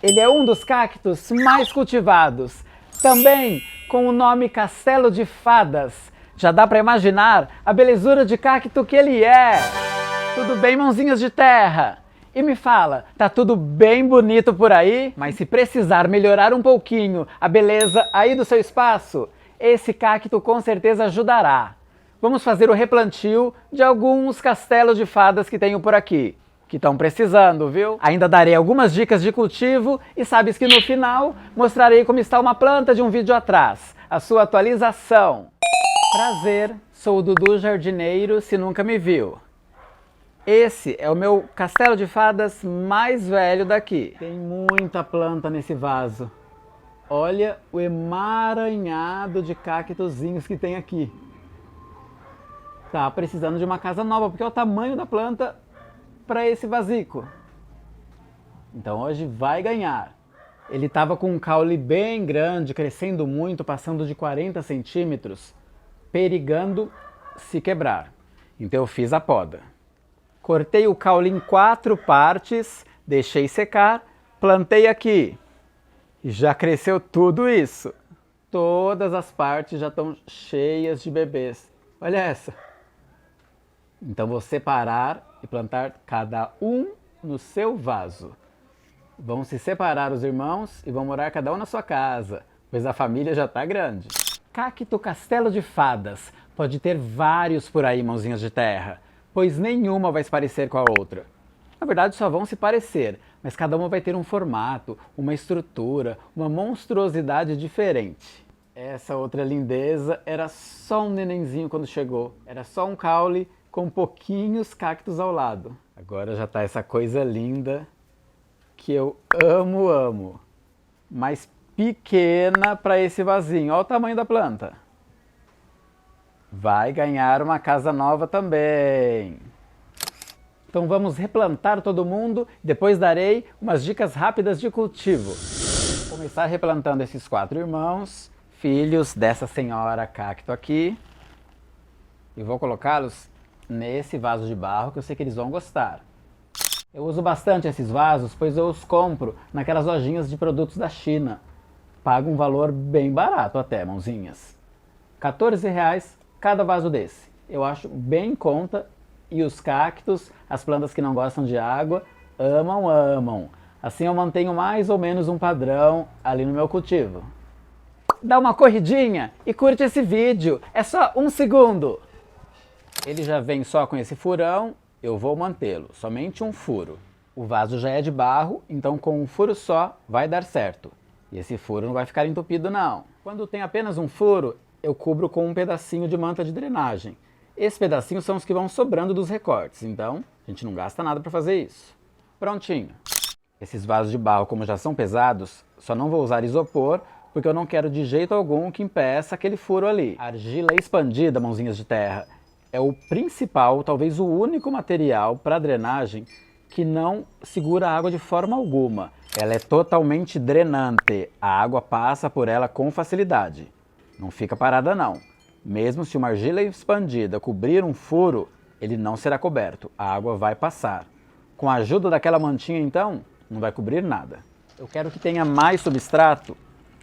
Ele é um dos cactos mais cultivados, também com o nome Castelo de Fadas. Já dá para imaginar a belezura de cacto que ele é. Tudo bem, mãozinhas de terra? E me fala, tá tudo bem bonito por aí? Mas se precisar melhorar um pouquinho a beleza aí do seu espaço, esse cacto com certeza ajudará. Vamos fazer o replantio de alguns castelos de fadas que tenho por aqui, que estão precisando, viu? Ainda darei algumas dicas de cultivo e sabes que no final mostrarei como está uma planta de um vídeo atrás, a sua atualização. Prazer, sou o Dudu Jardineiro, se nunca me viu. Esse é o meu castelo de fadas mais velho daqui. Tem muita planta nesse vaso. Olha o emaranhado de cactozinhos que tem aqui. Tá precisando de uma casa nova, porque é o tamanho da planta para esse vazico. Então hoje vai ganhar. Ele estava com um caule bem grande, crescendo muito, passando de 40 centímetros, perigando se quebrar. Então eu fiz a poda. Cortei o caule em 4 partes, deixei secar, plantei aqui. E já cresceu tudo isso. Todas as partes já estão cheias de bebês. Olha essa. Então vou separar e plantar cada um no seu vaso. Vão se separar os irmãos e vão morar cada um na sua casa, pois a família já está grande. Cacto Castelo de Fadas. Pode ter vários por aí, mãozinhas de terra, pois nenhuma vai se parecer com a outra. Na verdade só vão se parecer, mas cada uma vai ter um formato, uma estrutura, uma monstruosidade diferente. Essa outra lindeza era só um nenenzinho quando chegou. Era só um caule com pouquinhos cactos ao lado. Agora já tá essa coisa linda que eu amo, amo. Mas pequena para esse vasinho. Olha o tamanho da planta. Vai ganhar uma casa nova também. Então vamos replantar todo mundo e depois darei umas dicas rápidas de cultivo. Vou começar replantando esses 4 irmãos, filhos dessa senhora cacto aqui. E vou colocá-los nesse vaso de barro que eu sei que eles vão gostar. Eu uso bastante esses vasos, pois eu os compro naquelas lojinhas de produtos da China. Pago um valor bem barato até, mãozinhas. R$14 cada vaso desse. Eu acho bem em conta e os cactos, as plantas que não gostam de água, amam, amam. Assim eu mantenho mais ou menos um padrão ali no meu cultivo. Dá uma corridinha e curte esse vídeo, é só 1 segundo. Ele já vem só com esse furão, eu vou mantê-lo, somente um furo. O vaso já é de barro, então com um furo só vai dar certo. E esse furo não vai ficar entupido não. Quando tem apenas um furo, eu cubro com um pedacinho de manta de drenagem. Esses pedacinhos são os que vão sobrando dos recortes, então a gente não gasta nada para fazer isso. Prontinho. Esses vasos de barro, como já são pesados, só não vou usar isopor, porque eu não quero de jeito algum que impeça aquele furo ali. A argila expandida, mãozinhas de terra, é o principal, talvez o único material para drenagem que não segura a água de forma alguma. Ela é totalmente drenante, a água passa por ela com facilidade. Não fica parada não. Mesmo se uma argila expandida cobrir um furo, ele não será coberto, a água vai passar. Com a ajuda daquela mantinha então, não vai cobrir nada. Eu quero que tenha mais substrato,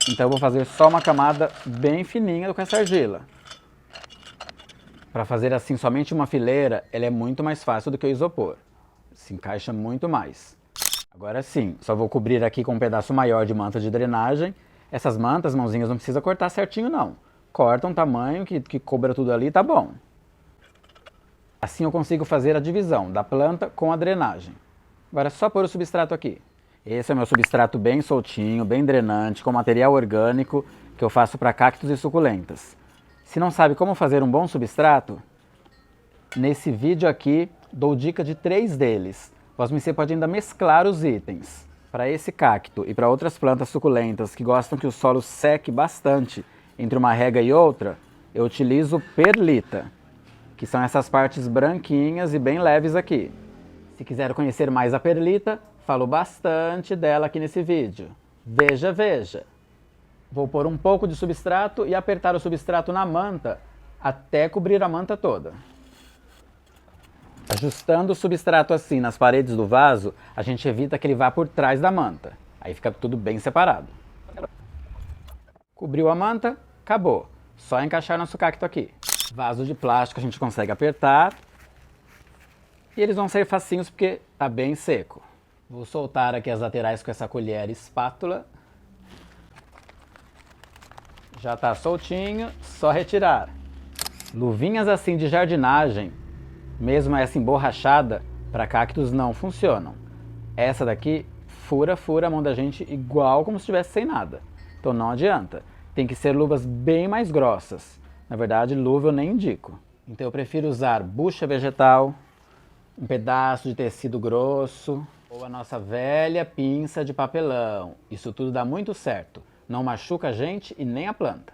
então eu vou fazer só uma camada bem fininha com essa argila. Para fazer assim somente uma fileira, ela é muito mais fácil do que o isopor. Se encaixa muito mais. Agora sim, só vou cobrir aqui com um pedaço maior de manta de drenagem. Essas mantas, mãozinhas, não precisa cortar certinho não. Corta um tamanho que cobra tudo ali, tá bom. Assim eu consigo fazer a divisão da planta com a drenagem. Agora é só pôr o substrato aqui. Esse é o meu substrato bem soltinho, bem drenante, com material orgânico que eu faço para cactos e suculentas. Se não sabe como fazer um bom substrato, nesse vídeo aqui dou dica de 3 deles. Você pode ainda mesclar os itens. Para esse cacto e para outras plantas suculentas que gostam que o solo seque bastante entre uma rega e outra, eu utilizo perlita, que são essas partes branquinhas e bem leves aqui. Se quiser conhecer mais a perlita, falo bastante dela aqui nesse vídeo. Veja, veja. Vou pôr um pouco de substrato e apertar o substrato na manta até cobrir a manta toda. Ajustando o substrato assim nas paredes do vaso, a gente evita que ele vá por trás da manta. Aí fica tudo bem separado. Cobriu a manta, acabou. Só encaixar nosso cacto aqui. Vaso de plástico a gente consegue apertar. E eles vão ser facinhos porque tá bem seco. Vou soltar aqui as laterais com essa colher e espátula. Já tá soltinho, só retirar. Luvinhas assim de jardinagem, mesmo essa emborrachada, para cactos não funcionam. Essa daqui fura a mão da gente igual como se estivesse sem nada. Então não adianta. Tem que ser luvas bem mais grossas. Na verdade, luva eu nem indico. Então eu prefiro usar bucha vegetal, um pedaço de tecido grosso ou a nossa velha pinça de papelão. Isso tudo dá muito certo. Não machuca a gente e nem a planta.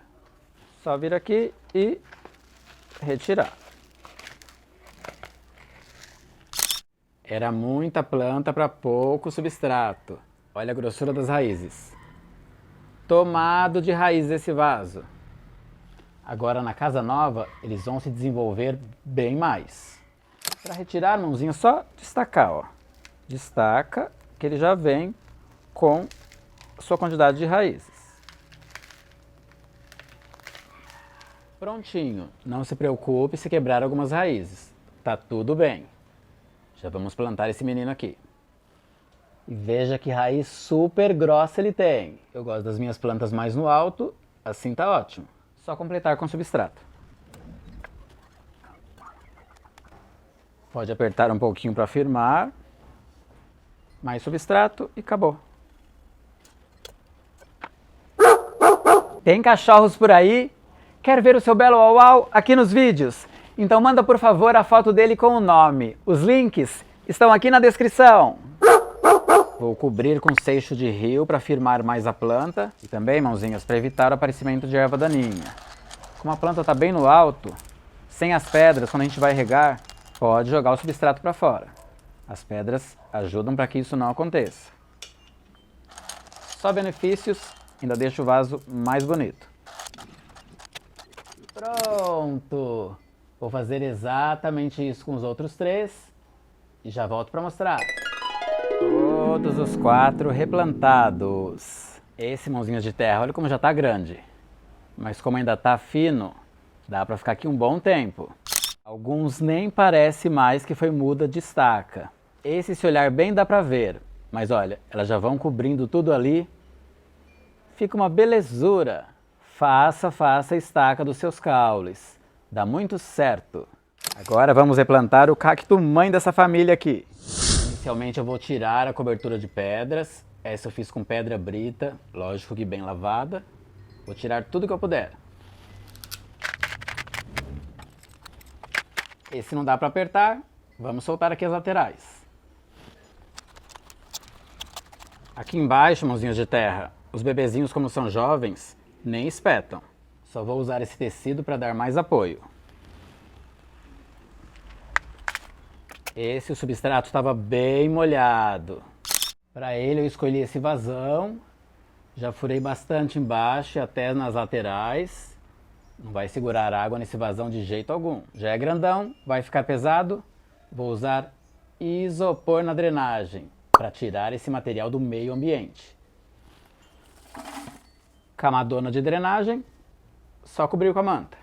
Só vir aqui e retirar. Era muita planta para pouco substrato. Olha a grossura das raízes. Tomado de raiz esse vaso. Agora na casa nova eles vão se desenvolver bem mais. Para retirar, mãozinha, só destacar, ó. Destaca que ele já vem com sua quantidade de raízes. Prontinho. Não se preocupe se quebrar algumas raízes. Tá tudo bem. Já vamos plantar esse menino aqui. E veja que raiz super grossa ele tem. Eu gosto das minhas plantas mais no alto, assim tá ótimo. Só completar com substrato. Pode apertar um pouquinho para firmar. Mais substrato e acabou. Tem cachorros por aí? Quer ver o seu belo uau aqui nos vídeos? Então manda por favor a foto dele com o nome. Os links estão aqui na descrição. Vou cobrir com seixo de rio para firmar mais a planta. E também, mãozinhas, para evitar o aparecimento de erva daninha. Como a planta está bem no alto, sem as pedras, quando a gente vai regar, pode jogar o substrato para fora. As pedras ajudam para que isso não aconteça. Só benefícios, ainda deixa o vaso mais bonito. Pronto! Vou fazer exatamente isso com os outros 3 e já volto para mostrar. Todos os 4 replantados. Esse mãozinha de terra, olha como já está grande. Mas como ainda está fino, dá para ficar aqui um bom tempo. Alguns nem parece mais que foi muda de estaca. Esse, se olhar bem, dá para ver. Mas olha, elas já vão cobrindo tudo ali. Fica uma belezura. Faça a estaca dos seus caules. Dá muito certo. Agora vamos replantar o cacto mãe dessa família aqui. Inicialmente eu vou tirar a cobertura de pedras. Essa eu fiz com pedra brita, lógico que bem lavada. Vou tirar tudo que eu puder. Esse não dá para apertar. Vamos soltar aqui as laterais. Aqui embaixo, mãozinhas de terra, os bebezinhos, como são jovens, nem espetam. Só vou usar esse tecido para dar mais apoio. Esse, o substrato estava bem molhado. Para ele eu escolhi esse vasão. Já furei bastante embaixo e até nas laterais. Não vai segurar água nesse vasão de jeito algum. Já é grandão, vai ficar pesado. Vou usar isopor na drenagem para tirar esse material do meio ambiente. Camadona de drenagem, só cobrir com a manta.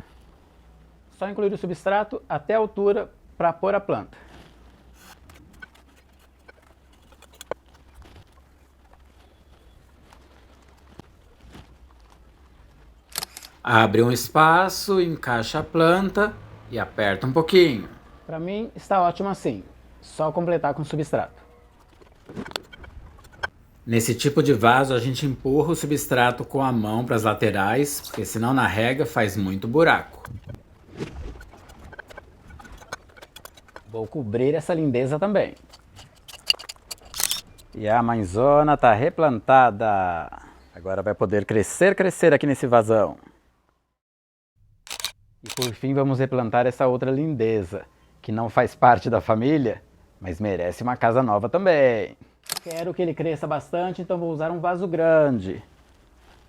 Só incluir o substrato até a altura para pôr a planta. Abre um espaço, encaixa a planta e aperta um pouquinho. Para mim está ótimo assim, só completar com substrato. Nesse tipo de vaso a gente empurra o substrato com a mão para as laterais, porque senão na rega faz muito buraco. Vou cobrir essa lindeza também. E a mãezona está replantada. Agora vai poder crescer aqui nesse vasão. E por fim vamos replantar essa outra lindeza, que não faz parte da família, mas merece uma casa nova também. Quero que ele cresça bastante, então vou usar um vaso grande.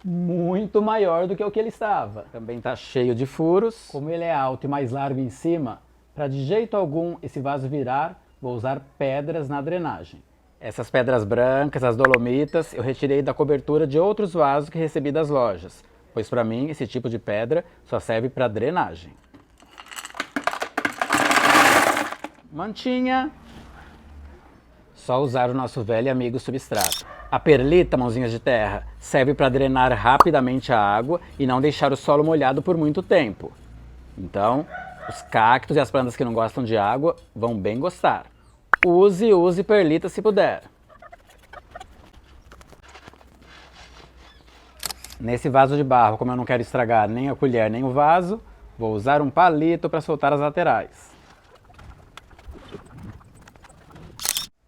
Muito maior do que o que ele estava. Também está cheio de furos. Como ele é alto e mais largo em cima, para de jeito algum esse vaso virar, vou usar pedras na drenagem. Essas pedras brancas, as dolomitas, eu retirei da cobertura de outros vasos que recebi das lojas, pois para mim esse tipo de pedra só serve para drenagem. Mantinha, só usar o nosso velho e amigo substrato. A perlita, mãozinhas de terra, serve para drenar rapidamente a água e não deixar o solo molhado por muito tempo. Então, os cactos e as plantas que não gostam de água vão bem gostar. Use perlita se puder. Nesse vaso de barro, como eu não quero estragar nem a colher nem o vaso, vou usar um palito para soltar as laterais.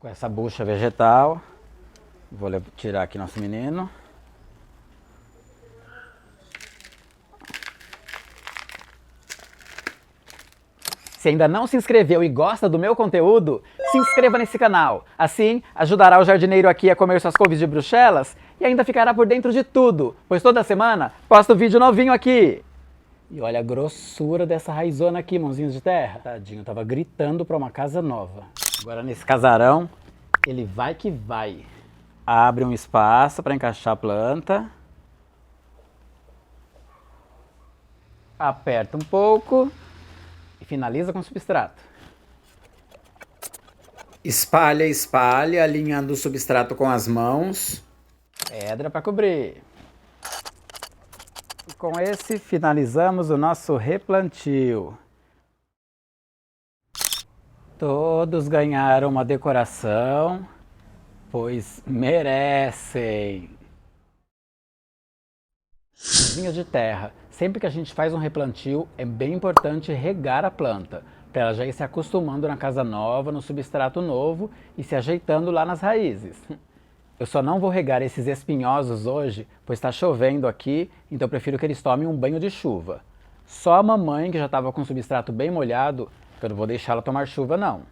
Com essa bucha vegetal, vou tirar aqui nosso menino. Se ainda não se inscreveu e gosta do meu conteúdo, se inscreva nesse canal. Assim, ajudará o jardineiro aqui a comer suas couves de Bruxelas e ainda ficará por dentro de tudo, pois toda semana posto vídeo novinho aqui. E olha a grossura dessa raizona aqui, mãozinhos de terra. Tadinho, tava gritando para uma casa nova. Agora nesse casarão, ele vai que vai. Abre um espaço para encaixar a planta. Aperta um pouco. E finaliza com substrato. Espalha, espalha, alinhando o substrato com as mãos. Pedra para cobrir. E com esse finalizamos o nosso replantio. Todos ganharam uma decoração, pois merecem. Mãozinhas de terra. Sempre que a gente faz um replantio, é bem importante regar a planta, para ela já ir se acostumando na casa nova, no substrato novo e se ajeitando lá nas raízes. Eu só não vou regar esses espinhosos hoje, pois está chovendo aqui, então eu prefiro que eles tomem um banho de chuva. Só a mamãe, que já estava com o substrato bem molhado, que eu não vou deixar ela tomar chuva não.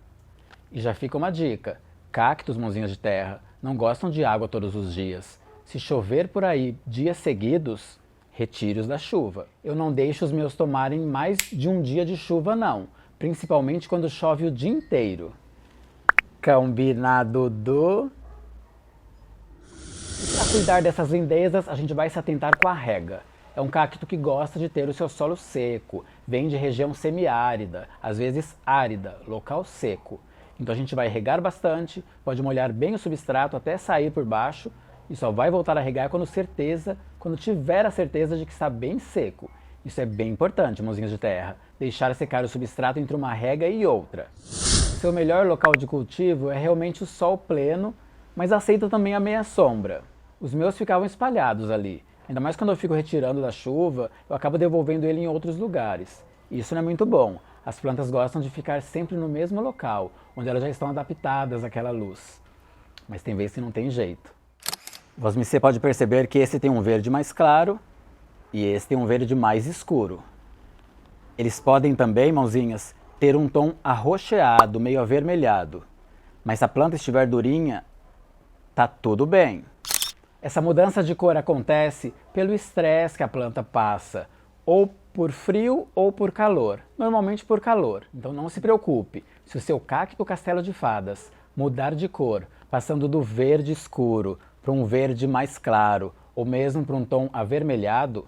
E já fica uma dica, cactos, mãozinhas de terra, não gostam de água todos os dias. Se chover por aí dias seguidos, retire-os da chuva. Eu não deixo os meus tomarem mais de um dia de chuva não, principalmente quando chove o dia inteiro. Combinado do... Para cuidar dessas lindezas, a gente vai se atentar com a rega. É um cacto que gosta de ter o seu solo seco, vem de região semiárida, às vezes árida, local seco. Então a gente vai regar bastante, pode molhar bem o substrato até sair por baixo, e só vai voltar a regar quando tiver a certeza de que está bem seco. Isso é bem importante, mãozinhas de terra, deixar secar o substrato entre uma rega e outra. Seu melhor local de cultivo é realmente o sol pleno, mas aceita também a meia sombra. Os meus ficavam espalhados ali, ainda mais quando eu fico retirando da chuva, eu acabo devolvendo ele em outros lugares. Isso não é muito bom, as plantas gostam de ficar sempre no mesmo local, onde elas já estão adaptadas àquela luz. Mas tem vezes que não tem jeito. Você pode perceber que esse tem um verde mais claro e esse tem um verde mais escuro. Eles podem também, mãozinhas, ter um tom arroxeado, meio avermelhado. Mas se a planta estiver durinha, tá tudo bem. Essa mudança de cor acontece pelo estresse que a planta passa, ou por frio ou por calor. Normalmente por calor, então não se preocupe. Se o seu cacto castelo de fadas mudar de cor, passando do verde escuro para um verde mais claro, ou mesmo para um tom avermelhado,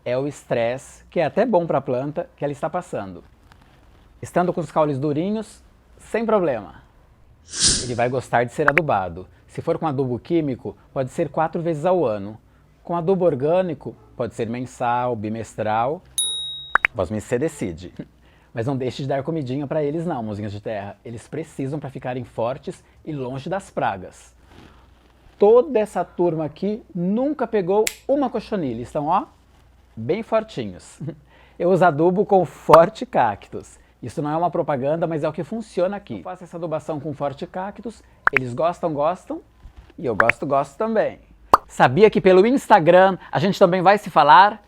é o estresse, que é até bom para a planta, que ela está passando. Estando com os caules durinhos, sem problema. Ele vai gostar de ser adubado. Se for com adubo químico, pode ser 4 vezes ao ano. Com adubo orgânico, pode ser mensal, bimestral. Você decide. Mas não deixe de dar comidinha para eles não, mãozinhas de terra. Eles precisam para ficarem fortes e longe das pragas. Toda essa turma aqui nunca pegou uma cochonilha. Estão, ó, bem fortinhos. Eu uso adubo com Forte Cactus. Isso não é uma propaganda, mas é o que funciona aqui. Eu faço essa adubação com Forte Cactus. Eles gostam e eu gosto também. Sabia que pelo Instagram a gente também vai se falar?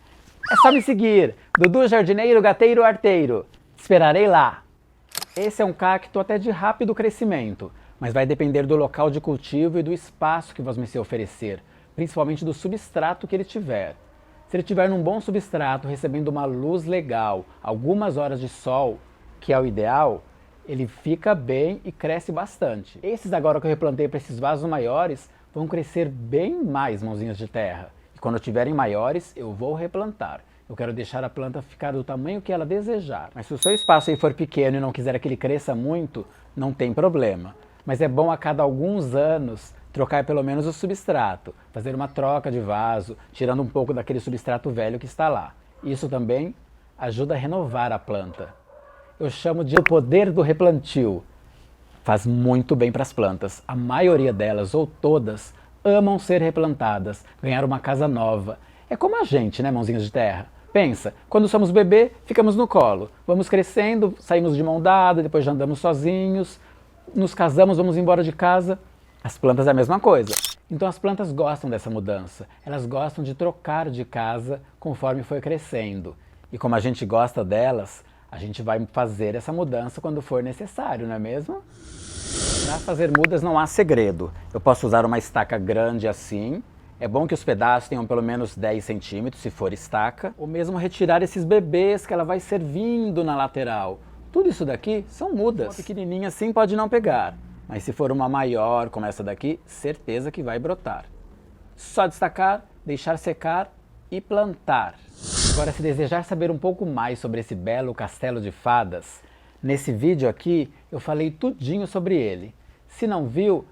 É só me seguir, Dudu Jardineiro Gateiro Arteiro. Te esperarei lá. Esse é um cacto até de rápido crescimento, mas vai depender do local de cultivo e do espaço que você oferecer, principalmente do substrato que ele tiver. Se ele tiver num bom substrato, recebendo uma luz legal, algumas horas de sol, que é o ideal, ele fica bem e cresce bastante. Esses agora que eu replantei para esses vasos maiores vão crescer bem mais, mãozinhas de terra. E quando tiverem maiores, eu vou replantar. Eu quero deixar a planta ficar do tamanho que ela desejar. Mas se o seu espaço aí for pequeno e não quiser que ele cresça muito, não tem problema. Mas é bom a cada alguns anos trocar pelo menos o substrato, fazer uma troca de vaso, tirando um pouco daquele substrato velho que está lá. Isso também ajuda a renovar a planta. Eu chamo de o poder do replantio. Faz muito bem para as plantas. A maioria delas, ou todas, amam ser replantadas, ganhar uma casa nova. É como a gente, né, mãozinhas de terra? Pensa, quando somos bebê, ficamos no colo. Vamos crescendo, saímos de mão dada, depois já andamos sozinhos, nos casamos, vamos embora de casa. As plantas é a mesma coisa. Então as plantas gostam dessa mudança. Elas gostam de trocar de casa conforme foi crescendo. E como a gente gosta delas, a gente vai fazer essa mudança quando for necessário, não é mesmo? Para fazer mudas não há segredo. Eu posso usar uma estaca grande assim. É bom que os pedaços tenham pelo menos 10 centímetros, se for estaca. Ou mesmo retirar esses bebês que ela vai servindo na lateral. Tudo isso daqui são mudas. Uma pequenininha assim pode não pegar. Mas se for uma maior, como essa daqui, certeza que vai brotar. Só destacar, deixar secar e plantar. Agora, se desejar saber um pouco mais sobre esse belo castelo de fadas, nesse vídeo aqui eu falei tudinho sobre ele. Se não viu,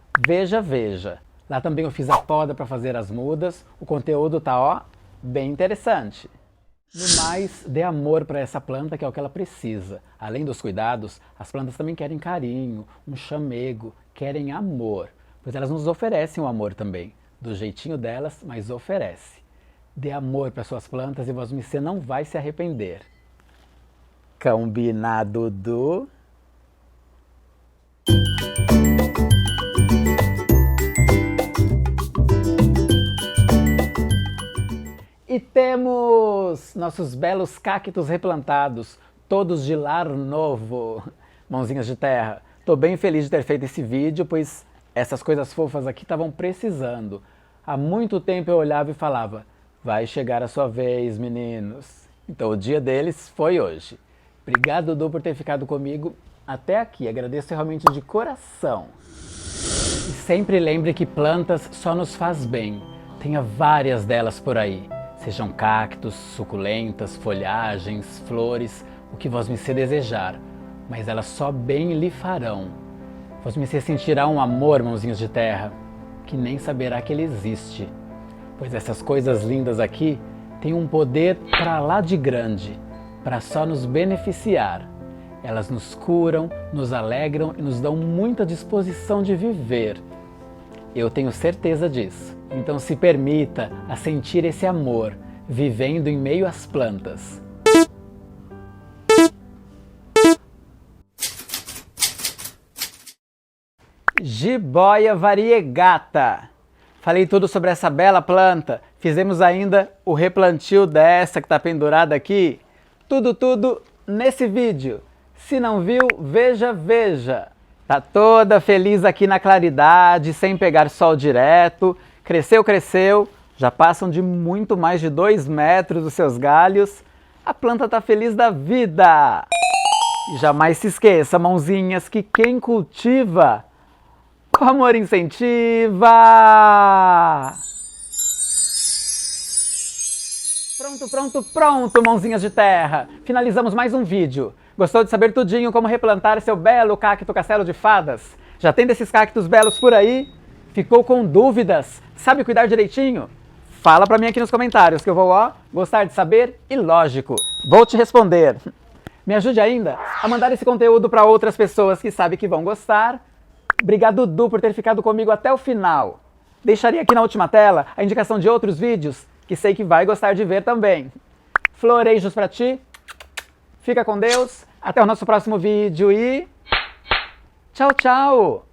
veja. Lá também eu fiz a poda para fazer as mudas, o conteúdo tá, ó, bem interessante. No mais, dê amor para essa planta, que é o que ela precisa. Além dos cuidados, as plantas também querem carinho, um chamego, querem amor. Pois elas nos oferecem o amor também. Do jeitinho delas, mas oferece. Dê amor para suas plantas e você não vai se arrepender. Combinado do... E temos nossos belos cactos replantados, todos de lar novo. Mãozinhas de terra, tô bem feliz de ter feito esse vídeo, pois essas coisas fofas aqui estavam precisando. Há muito tempo eu olhava e falava, vai chegar a sua vez, meninos. Então o dia deles foi hoje. Obrigado, Dudu, por ter ficado comigo até aqui. Agradeço realmente de coração. E sempre lembre que plantas só nos faz bem. Tenha várias delas por aí. Sejam cactos, suculentas, folhagens, flores, o que vós me se desejar, mas elas só bem lhe farão. Vós me se sentirá um amor, mãozinhos de terra, que nem saberá que ele existe. Pois essas coisas lindas aqui têm um poder para lá de grande, para só nos beneficiar. Elas nos curam, nos alegram e nos dão muita disposição de viver. Eu tenho certeza disso. Então se permita a sentir esse amor, vivendo em meio às plantas. Jiboia variegata. Falei tudo sobre essa bela planta. Fizemos ainda o replantio dessa que está pendurada aqui. Tudo nesse vídeo. Se não viu, veja. Tá toda feliz aqui na claridade, sem pegar sol direto. Cresceu, já passam de muito mais de 2 metros os seus galhos. A planta tá feliz da vida. E jamais se esqueça, mãozinhas, que quem cultiva, com amor incentiva. Pronto, mãozinhas de terra. Finalizamos mais um vídeo. Gostou de saber tudinho como replantar seu belo cacto castelo de fadas? Já tem desses cactos belos por aí? Ficou com dúvidas? Sabe cuidar direitinho? Fala pra mim aqui nos comentários que eu vou, gostar de saber e, lógico, vou te responder. Me ajude ainda a mandar esse conteúdo para outras pessoas que sabem que vão gostar. Obrigado, Dudu, por ter ficado comigo até o final. Deixaria aqui na última tela a indicação de outros vídeos que sei que vai gostar de ver também. Floreijos pra ti. Fica com Deus. Até o nosso próximo vídeo e... tchau!